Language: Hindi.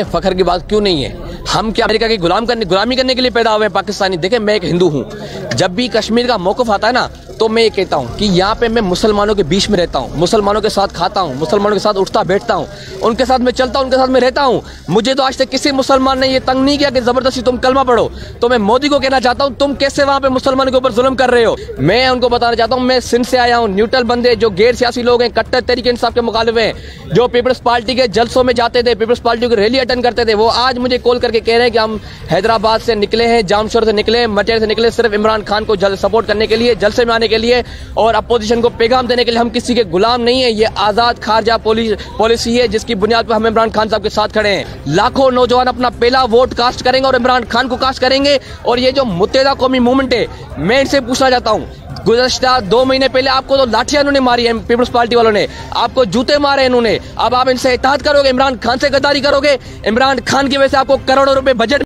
फखर की बात क्यों नहीं है? हम क्या अमेरिका की गुलामी करने के लिए पैदा हुए हैं पाकिस्तानी? देखें, मैं एक हिंदू हूँ। जब भी कश्मीर का मौक़िफ़ आता है ना, तो मैं ये कहता हूँ कि यहाँ पे मैं मुसलमानों के बीच में रहता हूँ, मुसलमानों के साथ खाता हूँ, मुसलमानों के साथ उठता बैठता हूँ, उनके साथ मैं चलता हूँ, उनके साथ मैं रहता हूँ। मुझे तो आज तक किसी मुसलमान ने ये तंग नहीं किया कि ज़बरदस्ती तुम कलमा पढ़ो। तो मैं मोदी को कहना चाहता हूँ, तुम कैसे वहाँ पे मुसलमानों के ऊपर जुल्म कर रहे हो? मैं उनको बताना चाहता हूँ, मैं सिंध से आया हूँ। न्यूट्रल बंदे जो गैर सियासी लोग हैं, कट्टर तहरीक इंसाफ के मुखालिफ हैं, जो पीपल्स पार्टी के जलसों में जाते थे, पीपल्स पार्टी की रैली अटेंड करते थे, वो आज मुझे कॉल करके कह रहे हैं कि हम हैदराबाद से निकले हैं, जामशोर से निकले हैं, मटेर से निकले, सिर्फ इमरान खान को सपोर्ट करने के लिए, जलसे में आने के लिए और अपोजिशन को पैगाम देने के लिए। हम किसी के गुलाम नहीं है। ये आजाद खारजा पॉलिसी है जिसकी बुनियाद पर हम इमरान खान साहब के साथ खड़े हैं। लाखों नौजवान अपना पहला वोट कास्ट करेंगे और इमरान खान को कास्ट करेंगे। और ये जो मुत्तेहदा कौमी मूवमेंट है, मैं इनसे पूछना चाहता हूँ, गुज़श्ता 2 महीने पहले आपको तो लाठियां इन्होंने मारी है, पीपल्स पार्टी वालों ने आपको जूते मारे इन्होंने। अब आप इनसे इत्तेहाद करोगे, इमरान खान से गद्दारी करोगे? इमरान खान की वजह से आपको करोड़ों रुपए बजट